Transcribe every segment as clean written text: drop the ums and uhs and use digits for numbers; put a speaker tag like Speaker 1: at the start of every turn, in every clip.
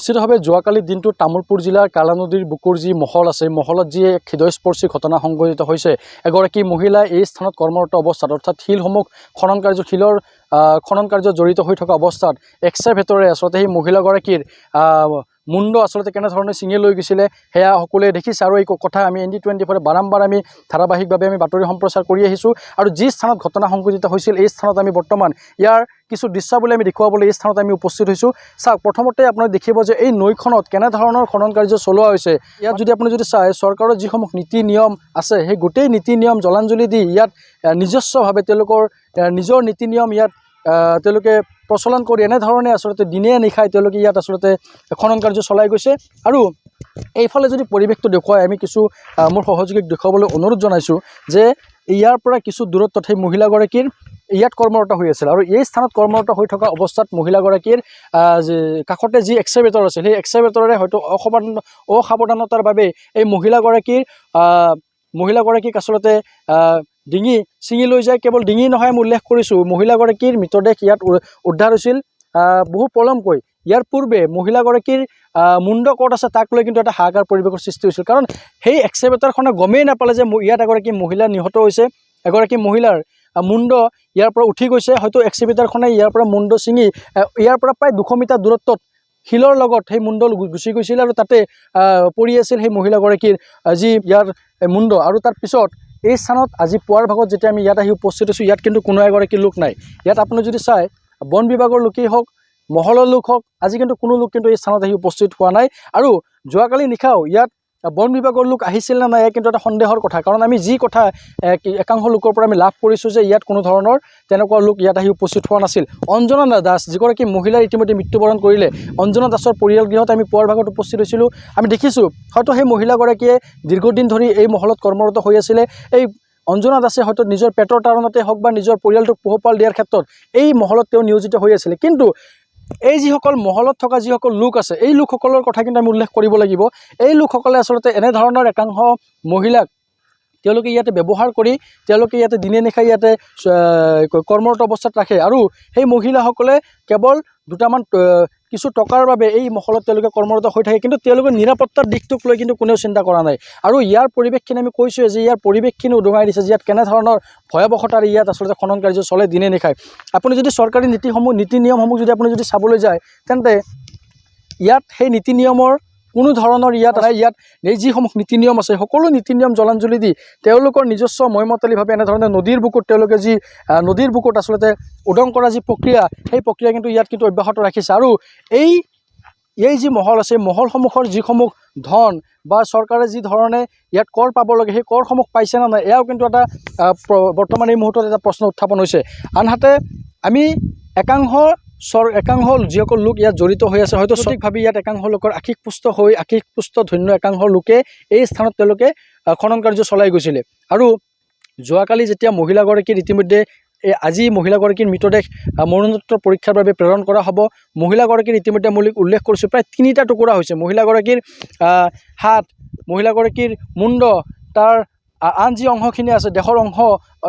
Speaker 1: নিশ্চিতভাৱে যোৱাকালি দিনটোত তামোলপুৰ জিলাৰ কালা নদীৰ বুকুৰ যি মহল আছে মহলত যি এক হৃদয়স্পৰ্শী ঘটনা সংঘটিত হৈছে। এগৰাকী মহিলা এই স্থানত কৰ্মৰত অৱস্থাত অৰ্থাৎ শিলসমূহ শিলৰ খনন কাৰ্যত জড়িত হৈ থকা অৱস্থাত এক্সকাভেটৰে আচলতে সেই মহিলাগৰাকীৰ মুণ্ড আচলতে কেনেধৰণে ছিঙি লৈ গৈছিলে সেয়া সকলোৱে দেখিছে। আৰু এই কথা আমি ND24 বাৰম্বাৰ আমি ধাৰাবাহিকভাৱে আমি বাতৰি সম্প্ৰচাৰ কৰি আহিছোঁ। আৰু যি স্থানত ঘটনা সংঘটিত হৈছিল এই স্থানত আমি বৰ্তমান ইয়াৰ কিছু দৃশ্যাৱলী আমি দেখুৱাবলৈ এই স্থানত আমি উপস্থিত হৈছোঁ। চাওক, প্ৰথমতে আপোনাক দেখিব যে এই নৈখনত কেনেধৰণৰ খনন কাৰ্য চলোৱা হৈছে। ইয়াত যদি আপুনি যদি চায় চৰকাৰৰ যিসমূহ নীতি নিয়ম আছে সেই গোটেই নীতি নিয়ম জলাঞ্জলি দি ইয়াত নিজস্বভাৱে তেওঁলোকৰ নিজৰ নীতি নিয়ম ইয়াত তেওঁলোকে প্ৰচলন কৰি এনেধৰণে আচলতে দিনে নিশাই তেওঁলোকে ইয়াত আচলতে খনন কাৰ্য চলাই গৈছে। আৰু এইফালে যদি পৰিৱেশটো দেখুৱাই আমি কিছু মোৰ সহযোগীক দেখুৱাবলৈ অনুৰোধ জনাইছোঁ যে ইয়াৰ পৰা কিছু দূৰত্বত সেই মহিলাগৰাকীৰ ইয়াত কৰ্মৰত হৈ আছিল। আৰু এই স্থানত কৰ্মৰত হৈ থকা অৱস্থাত মহিলাগৰাকীৰ কাষতে যি এক্সকাভেটৰ আছিল সেই এক্সকাভেটৰে হয়তো অসাৱধানতাৰ বাবে এই মহিলাগৰাকীক আচলতে ডিঙি ছিঙি লৈ যায়। কেৱল ডিঙি নহয়, মই উল্লেখ কৰিছোঁ মহিলাগৰাকীৰ মৃতদেহ ইয়াত উদ্ধাৰ হৈছিল বহু পলমকৈ। ইয়াৰ পূৰ্বে মহিলাগৰাকীৰ মুণ্ড ক'ত আছে তাক লৈ কিন্তু এটা হাহাকাৰ পৰিৱেশৰ সৃষ্টি হৈছিল। কাৰণ সেই এক্সকাভেটৰখনে গমেই নাপালে যে ইয়াত এগৰাকী মহিলা নিহত হৈছে। এগৰাকী মহিলাৰ মুণ্ড ইয়াৰ পৰা উঠি গৈছে। হয়তো এক্সকাভেটৰখনে ইয়াৰ পৰা মুণ্ড ছিঙি ইয়াৰ পৰা প্ৰায় 200 মিটাৰ দূৰত্বত শিলৰ লগত সেই মুণ্ড গুচি গৈছিল আৰু তাতে পৰি আছিল সেই মহিলাগৰাকীৰ যি ইয়াৰ মুণ্ড। আৰু তাৰ পিছত এই স্থানত আজি পুৱাৰ ভাগত যেতিয়া আমি ইয়াত আহি উপস্থিত হৈছোঁ ইয়াত কিন্তু কোনো এগৰাকী লোক নাই। ইয়াত আপুনি যদি চায় বন বিভাগৰ লোকেই হওক মহলৰ লোক হওক আজি কিন্তু কোনো লোক কিন্তু এই স্থানত আহি উপস্থিত হোৱা নাই। আৰু যোৱাকালি নিশাও ইয়াত বন বিভাগৰ লোক আহিছিল নে নাই কিন্তু এটা সন্দেহৰ কথা। কাৰণ আমি যি কথা একাংশ লোকৰ পৰা আমি লাভ কৰিছোঁ যে ইয়াত কোনো ধৰণৰ তেনেকুৱা লোক ইয়াত আহি উপস্থিত হোৱা নাছিল। অঞ্জনা দাস যিগৰাকী মহিলাৰ ইতিমধ্যে মৃত্যুবৰণ কৰিলে, অঞ্জনা দাসৰ পৰিয়াল গৃহত আমি পুৱাৰ ভাগত উপস্থিত হৈছিলোঁ। আমি দেখিছোঁ হয়তো সেই মহিলাগৰাকীয়ে দীৰ্ঘদিন ধৰি এই মহলত কৰ্মৰত হৈ আছিলে। এই অঞ্জনা দাসে হয়তো নিজৰ পেটৰ তাৰণতে হওক বা নিজৰ পৰিয়ালটোক পোহপাল দিয়াৰ ক্ষেত্ৰত এই মহলত তেওঁ নিয়োজিত হৈ আছিলে। কিন্তু এই যিসকল মহলত থকা যিসকল লোক আছে এই লোকসকলৰ কথা কিন্তু আমি উল্লেখ কৰিব লাগিব। এই লোকসকলে আচলতে এনেধৰণৰ একাংশ মহিলাক তেওঁলোকে ইয়াতে ব্যৱহাৰ কৰি তেওঁলোকে ইয়াতে দিনে নিশাই ইয়াতে কৰ্মৰত অৱস্থাত ৰাখে। আৰু সেই মহিলাসকলে কেৱল দুটামান কিছু টকাৰ বাবে এই মহলত তেওঁলোকে কৰ্মৰত হৈ থাকে, কিন্তু তেওঁলোকৰ নিৰাপত্তাৰ দিশটোক লৈ কিন্তু কোনেও চিন্তা কৰা নাই। আৰু ইয়াৰ পৰিৱেশখিনি আমি কৈছোঁৱে যে ইয়াৰ পৰিৱেশখিনি উদঙাই দিছে যে ইয়াত কেনেধৰণৰ ভয়াৱহতাৰ ইয়াত আচলতে খনন কাৰ্য চলে দিনে নিশাই। আপুনি যদি চৰকাৰী নীতি নিয়মসমূহ যদি আপুনি যদি চাবলৈ যায় তেন্তে ইয়াত সেই নীতি নিয়মৰ কোনো ধৰণৰ ইয়াত নাই। ইয়াত এই যিসমূহ নীতি নিয়ম আছে সকলো নীতি নিয়ম জলাঞ্জলি দি তেওঁলোকৰ নিজস্ব মইমতালিভাৱে এনেধৰণে নদীৰ বুকুত তেওঁলোকে যি নদীৰ বুকুত আচলতে উদং কৰা যি প্ৰক্ৰিয়া সেই প্ৰক্ৰিয়া কিন্তু ইয়াত কিন্তু অব্যাহত ৰাখিছে। আৰু এই যি মহল আছে মহলসমূহৰ যিসমূহ ধন বা চৰকাৰে যি ধৰণে ইয়াত কৰ পাব লাগে সেই কৰসমূহ পাইছে নে নাই এয়াও কিন্তু এটা বৰ্তমান এই মুহূৰ্তত এটা প্ৰশ্ন উত্থাপন হৈছে। আনহাতে আমি একাংশ যিসকল লোক ইয়াত জড়িত হৈ আছে হয়তো সঠিকভাৱে ইয়াত একাংশ লোকৰ আশীষ পুষ্ট ধন্য একাংশ লোকে এই স্থানত তেওঁলোকে খনন কাৰ্য চলাই গৈছিলে। আৰু যোৱাকালি যেতিয়া মহিলাগৰাকীৰ ইতিমধ্যে আজি মহিলাগৰাকীৰ মৃতদেহ মৰণোত্তৰ পৰীক্ষাৰ বাবে প্ৰেৰণ কৰা হ'ব। মহিলাগৰাকীৰ ইতিমধ্যে মই উল্লেখ কৰিছোঁ প্ৰায় 3টা টুকুৰা হৈছে। মহিলাগৰাকীৰ হাত, মহিলাগৰাকীৰ মুণ্ড, তাৰ আন যি অংশখিনি আছে দেহৰ অংশ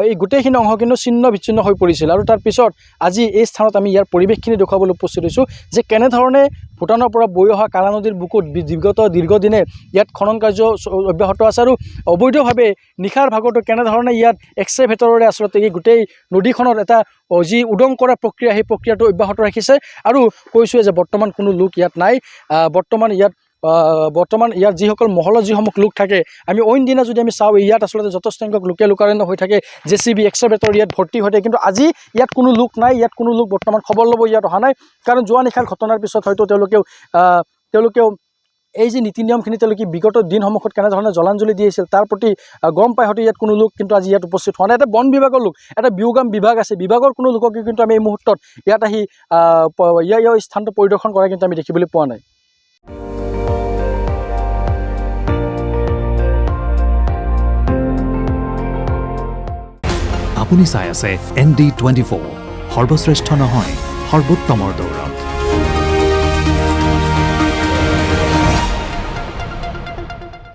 Speaker 1: এই গোটেইখিনি অংশ কিন্তু ছিন্ন বিচ্ছিন্ন হৈ পৰিছিল। আৰু তাৰপিছত আজি এই স্থানত আমি ইয়াৰ পৰিৱেশখিনি দেখুৱাবলৈ উপস্থিত হৈছোঁ যে কেনেধৰণে ভূটানৰ পৰা বৈ অহা কালা নদীৰ বুকুত দীৰ্ঘদিনে ইয়াত খনন কাৰ্য অব্যাহত আছে। আৰু অবৈধভাৱে নিশাৰ ভাগতো কেনেধৰণে ইয়াত এক্সকাভেটৰেৰে আচলতে এই গোটেই নদীখনত এটা যি উদং কৰা প্ৰক্ৰিয়া সেই প্ৰক্ৰিয়াটো অব্যাহত ৰাখিছে। আৰু কৈছোঁৱে যে বৰ্তমান কোনো লোক ইয়াত নাই। বৰ্তমান ইয়াত যিসকল মহলত যিসমূহ লোক থাকে আমি অইন দিনা যদি আমি চাওঁ ইয়াত আচলতে যথেষ্ট সংখ্যক লোকে লোকাৰণ্য হৈ থাকে, JCB এক্সকাভেটৰ ইয়াত ভৰ্তি হৈ থাকে। কিন্তু আজি ইয়াত কোনো লোক নাই, ইয়াত কোনো লোক বৰ্তমান খবৰ ল'ব ইয়াত অহা নাই। কাৰণ যোৱা নিশাৰ ঘটনাৰ পিছত হয়তো তেওঁলোকেও এই যি নীতি নিয়মখিনি তেওঁলোকে বিগত দিনসমূহত কেনেধৰণে জলাঞ্জলি দি আহিছিল তাৰ প্ৰতি গম পাই হয়তো ইয়াত কোনো লোক কিন্তু আজি ইয়াত উপস্থিত হোৱা নাই। এটা বন বিভাগৰ লোক, এটা বিয়োগাম বিভাগ আছে, বিভাগৰ কোনো লোককে কিন্তু আমি এই মুহূৰ্তত ইয়াত আহি ইয়াৰ স্থানটো পৰিদৰ্শন কৰা কিন্তু আমি দেখিবলৈ পোৱা নাই।
Speaker 2: আপুনি চাই আছে ND24, সৰ্বশ্ৰেষ্ঠ নহয় সৰ্বোত্তমৰ দৌৰ।